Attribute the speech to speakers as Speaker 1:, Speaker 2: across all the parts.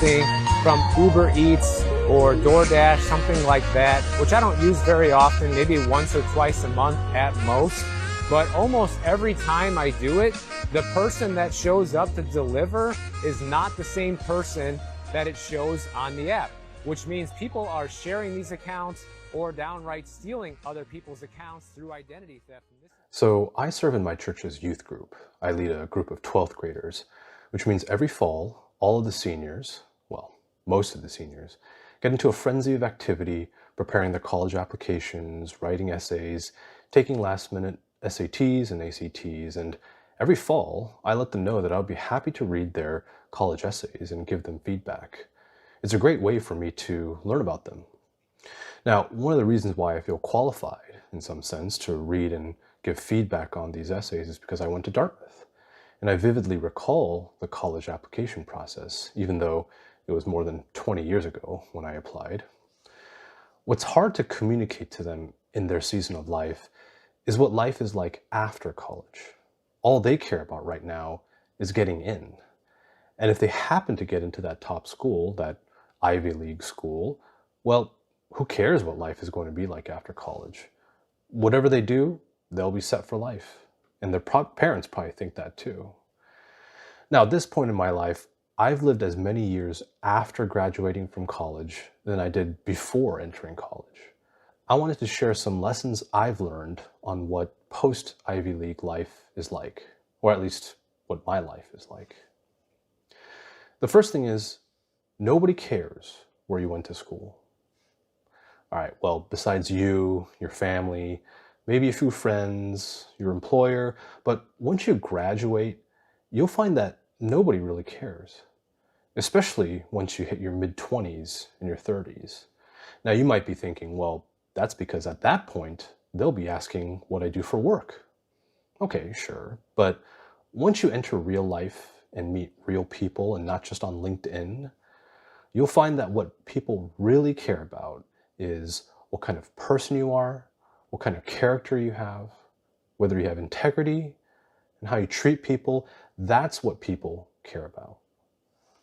Speaker 1: something from Uber Eats or DoorDash, something like that, which I don't use very often, maybe once or twice a month at most. But almost every time I do it, the person that shows up to deliver is not the same person that it shows on the app, which means people are sharing these accounts or downright stealing other people's accounts through identity theft.
Speaker 2: So I serve in my church's youth group. I lead a group of 12th graders, which means every fall, all of the seniors, well, most of the seniors, get into a frenzy of activity, preparing their college applications, writing essays, taking last-minute SATs and ACTs, and every fall, I let them know that I would be happy to read their college essays and give them feedback. It's a great way for me to learn about them. Now, one of the reasons why I feel qualified, in some sense, to read and give feedback on these essays is because I went to Dartmouth, and I vividly recall the college application process, even though it was more than 20 years ago when I applied. What's hard to communicate to them in their season of life is what life is like after college. All they care about right now is getting in. And if they happen to get into that top school, that Ivy League school, well, who cares what life is going to be like after college? Whatever they do, they'll be set for life. And their parents probably think that too. Now, at this point in my life, I've lived as many years after graduating from college than I did before entering college. I wanted to share some lessons I've learned on what post-Ivy League life is like, or at least what my life is like. The first thing is, nobody cares where you went to school. All right, well, besides you, your family, maybe a few friends, your employer, but once you graduate, you'll find that nobody really cares, especially once you hit your mid-20s and your 30s. Now, you might be thinking, well, that's because at that point, they'll be asking what I do for work. Okay, sure, but once you enter real life and meet real people and not just on LinkedIn, you'll find that what people really care about is what kind of person you are, what kind of character you have, whether you have integrity, and how you treat people. That's what people care about.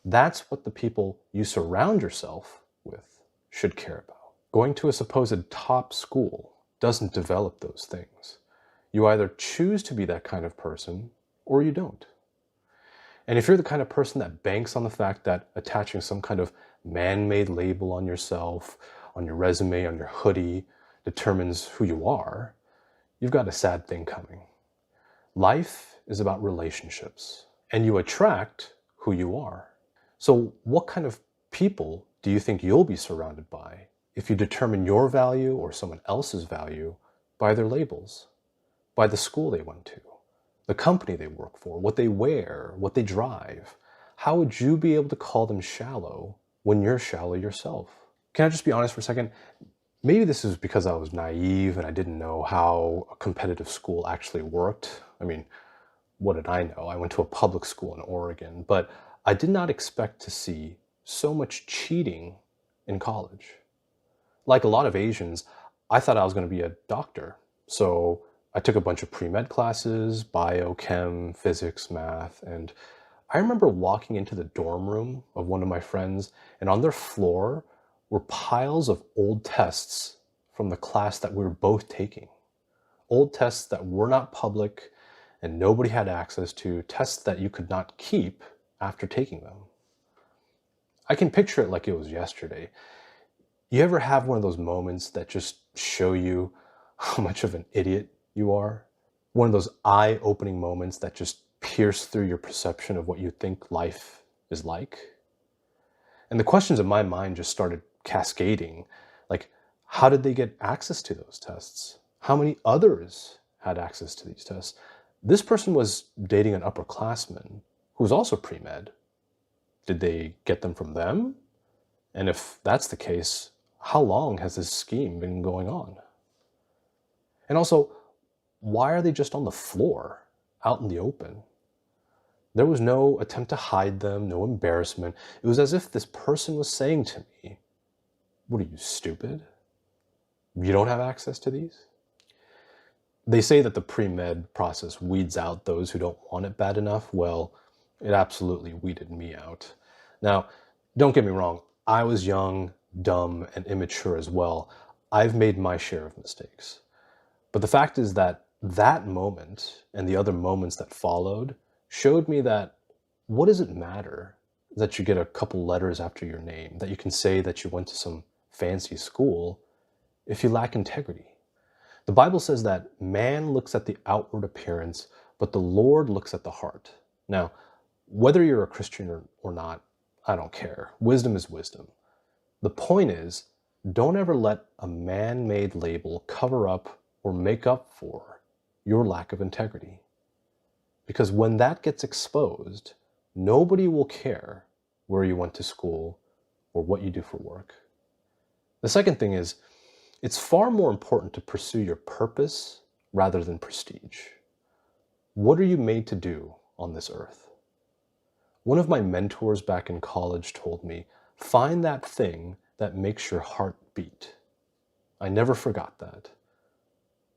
Speaker 2: That's what the people you surround yourself with should care about. Going to a supposed top school doesn't develop those things. You either choose to be that kind of person or you don't. And if you're the kind of person that banks on the fact that attaching some kind of man-made label on yourself, on your resume, on your hoodie, determines who you are, you've got a sad thing coming. Life is about relationships, and you attract who you are. So what kind of people do you think you'll be surrounded by if you determine your value or someone else's value by their labels, by the school they went to, the company they work for, what they wear, what they drive? How would you be able to call them shallow when you're shallow yourself? Can I just be honest for a second? Maybe this is because I was naive and I didn't know how a competitive school actually worked. I mean, what did I know? I went to a public school in Oregon, but I did not expect to see so much cheating in college. Like a lot of Asians, I thought I was going to be a doctor. So I took a bunch of pre-med classes, bio, chem, physics, math, and I remember walking into the dorm room of one of my friends, and on their floor were piles of old tests from the class that we were both taking. Old tests that were not public and nobody had access to, tests that you could not keep after taking them. I can picture it like it was yesterday. You ever have one of those moments that just show you how much of an idiot you are? One of those eye-opening moments that just pierce through your perception of what you think life is like? And the questions in my mind just started cascading. Like, how did they get access to those tests? How many others had access to these tests? This person was dating an upperclassman who was also pre-med. Did they get them from them? And if that's the case, how long has this scheme been going on? And also, why are they just on the floor, out in the open? There was no attempt to hide them, no embarrassment. It was as if this person was saying to me, "What are you, stupid? You don't have access to these?" They say that the pre-med process weeds out those who don't want it bad enough. Well, it absolutely weeded me out. Now, Don't get me wrong, I was young, dumb, and immature as well. I've made my share of mistakes. But the fact is that that moment and the other moments that followed showed me that what does it matter that you get a couple letters after your name, that you can say that you went to some fancy school if you lack integrity? The Bible says that man looks at the outward appearance, but the Lord looks at the heart. Now, whether you're a Christian or not, I don't care. Wisdom is wisdom. The point is, don't ever let a man-made label cover up or make up for your lack of integrity. Because when that gets exposed, nobody will care where you went to school or what you do for work. The second thing is, it's far more important to pursue your purpose rather than prestige. What are you made to do on this earth? One of my mentors back in college told me, find that thing that makes your heart beat. I never forgot that.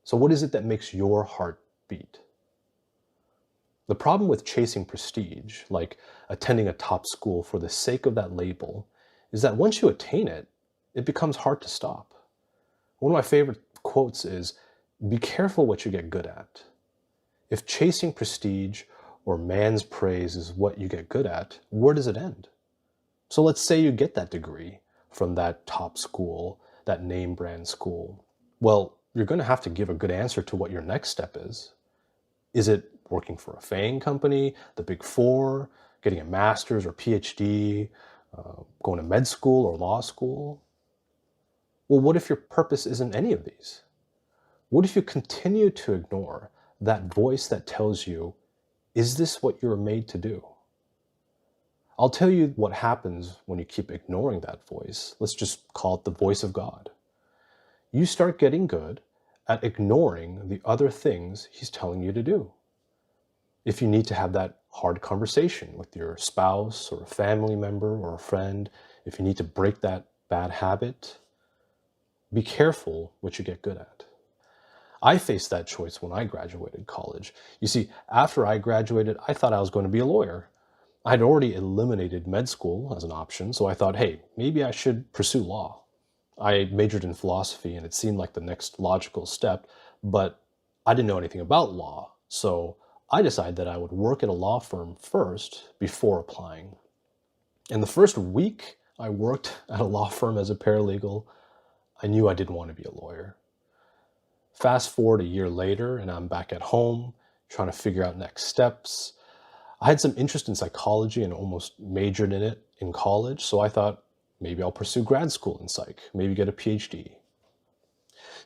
Speaker 2: So what is it that makes your heart beat? The problem with chasing prestige, like attending a top school for the sake of that label, is that once you attain it, it becomes hard to stop. One of my favorite quotes is, be careful what you get good at. If chasing prestige or man's praise is what you get good at, where does it end? So let's say you get that degree from that top school, that name brand school. Well, you're going to have to give a good answer to what your next step is. Is it working for a FAANG company, the Big Four, getting a master's or PhD, going to med school or law school? Well, what if your purpose isn't any of these? What if you continue to ignore that voice that tells you, is this what you're made to do? I'll tell you what happens when you keep ignoring that voice. Let's just call it the voice of God. You start getting good at ignoring the other things he's telling you to do. If you need to have that hard conversation with your spouse or a family member or a friend, if you need to break that bad habit, be careful what you get good at. I faced that choice when I graduated college. You see, after I graduated, I thought I was going to be a lawyer. I had already eliminated med school as an option, so I thought, hey, maybe I should pursue law. I majored in philosophy, and it seemed like the next logical step, but I didn't know anything about law, so I decided that I would work at a law firm first before applying. In the first week I worked at a law firm as a paralegal, I knew I didn't want to be a lawyer. Fast forward a year later, and I'm back at home trying to figure out next steps. I had some interest in psychology and almost majored in it in college, so I thought maybe I'll pursue grad school in psych, maybe get a PhD.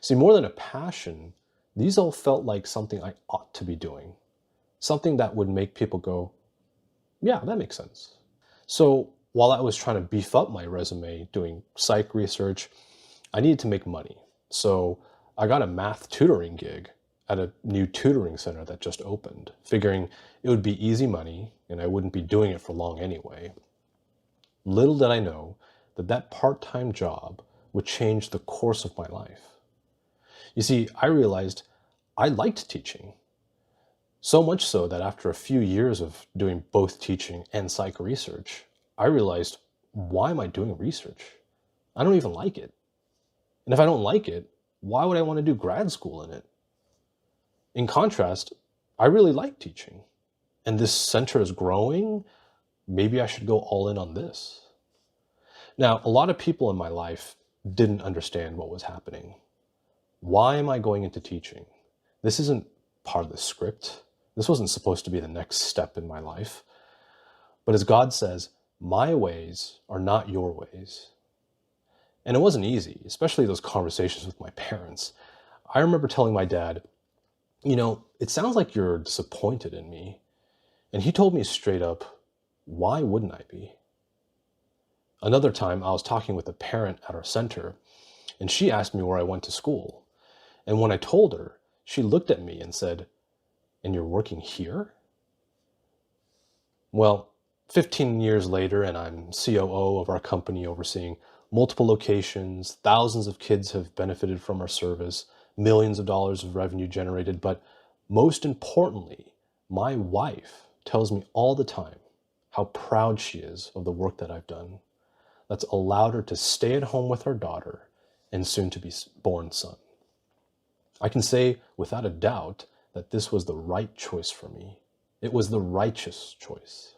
Speaker 2: See, more than a passion, these all felt like something I ought to be doing, something that would make people go, yeah, that makes sense. So while I was trying to beef up my resume doing psych research, I needed to make money. So I got a math tutoring gig at a new tutoring center that just opened, figuring it would be easy money and I wouldn't be doing it for long anyway. Little did I know that that part-time job would change the course of my life. You see, I realized I liked teaching. So much so that after a few years of doing both teaching and psych research, I realized, why am I doing research? I don't even like it. And if I don't like it, why would I want to do grad school in it? In contrast, I really like teaching. And this center is growing. Maybe I should go all in on this. Now, a lot of people in my life didn't understand what was happening. Why am I going into teaching? This isn't part of the script. This wasn't supposed to be the next step in my life. But as God says, my ways are not your ways. And it wasn't easy, especially those conversations with my parents. I remember telling my dad, it sounds like you're disappointed in me. And he told me straight up, why wouldn't I be? Another time, I was talking with a parent at our center, and she asked me where I went to school. And when I told her, she looked at me and said, and you're working here? Well, 15 years later, and I'm COO of our company overseeing multiple locations, thousands of kids have benefited from our service, millions of dollars of revenue generated, but most importantly, my wife tells me all the time how proud she is of the work that I've done. that's allowed her to stay at home with her daughter and soon to be born son. I can say without a doubt that this was the right choice for me. It was the righteous choice.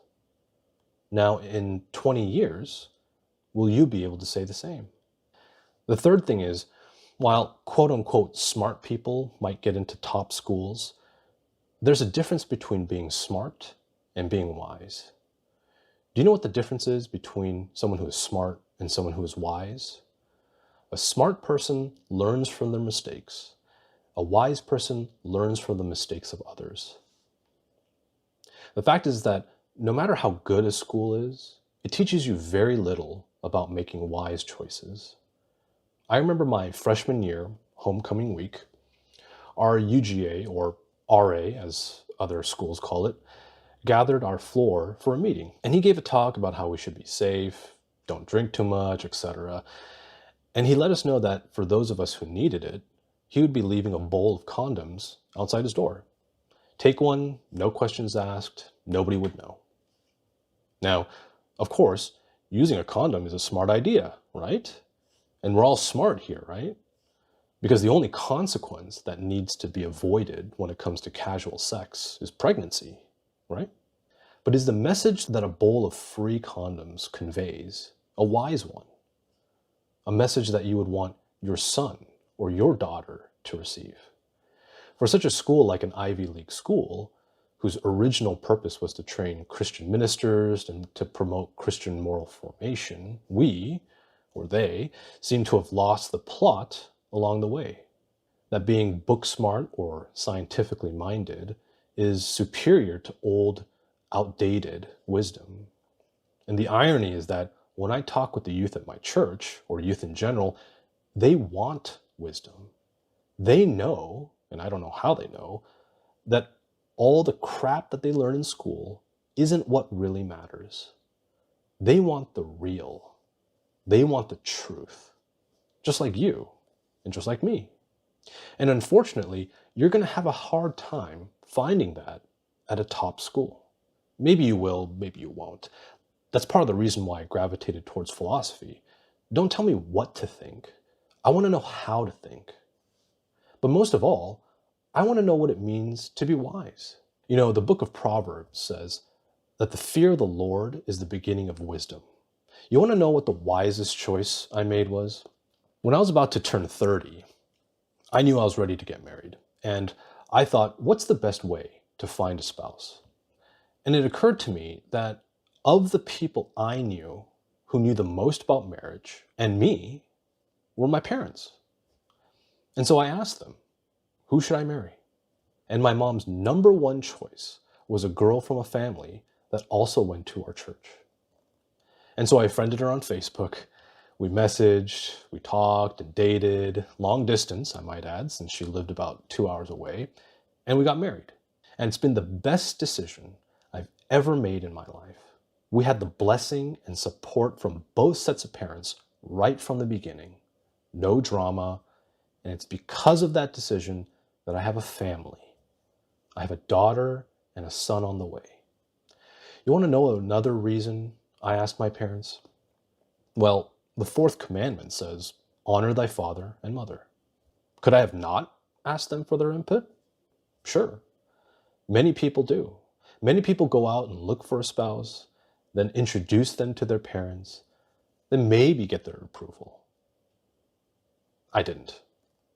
Speaker 2: Now, in 20 years, will you be able to say the same? The third thing is, while quote unquote smart people might get into top schools, there's a difference between being smart and being wise. Do you know what the difference is between someone who is smart and someone who is wise? A smart person learns from their mistakes. A wise person learns from the mistakes of others. The fact is that no matter how good a school is, it teaches you very little about making wise choices. I remember my freshman year, homecoming week, our UGA, or RA as other schools call it, gathered our floor for a meeting. And he gave a talk about how we should be safe, don't drink too much, etc. And he let us know that for those of us who needed it, he would be leaving a bowl of condoms outside his door. Take one, no questions asked, nobody would know. Now, of course, using a condom is a smart idea, right? And we're all smart here, right? Because the only consequence that needs to be avoided when it comes to casual sex is pregnancy, right? But is the message that a bowl of free condoms conveys a wise one? A message that you would want your son or your daughter to receive? For such a school like an Ivy League school, whose original purpose was to train Christian ministers and to promote Christian moral formation, we, or they, seem to have lost the plot along the way. That being book smart or scientifically minded is superior to old, outdated wisdom. And the irony is that when I talk with the youth at my church, or youth in general, they want wisdom. They know, and I don't know how they know, that all the crap that they learn in school isn't what really matters. They want the real. They want the truth. Just like you, and just like me. And unfortunately, you're going to have a hard time finding that at a top school. Maybe you will, maybe you won't. That's part of the reason why I gravitated towards philosophy. Don't tell me what to think. I want to know how to think. But most of all, I want to know what it means to be wise. You know, the book of Proverbs says that the fear of the Lord is the beginning of wisdom. You want to know what the wisest choice I made was? When I was about to turn 30, I knew I was ready to get married. And I thought, what's the best way to find a spouse? And it occurred to me that of the people I knew who knew the most about marriage and me were my parents. And so I asked them, who should I marry? And my mom's number one choice was a girl from a family that also went to our church. And so I friended her on Facebook. We messaged, we talked and dated, long distance, I might add, since she lived about 2 hours away, and we got married. And it's been the best decision I've ever made in my life. We had the blessing and support from both sets of parents right from the beginning. No drama. And it's because of that decision that I have a family. I have a daughter and a son on the way. You want to know another reason I asked my parents? Well, the fourth commandment says, honor thy father and mother. Could I have not asked them for their input? Sure. Many people do. Many people go out and look for a spouse, then introduce them to their parents, then maybe get their approval. I didn't.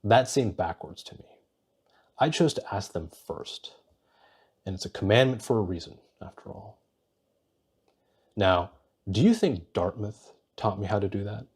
Speaker 2: That seemed backwards to me. I chose to ask them first. And it's a commandment for a reason, after all. Now, do you think Dartmouth taught me how to do that?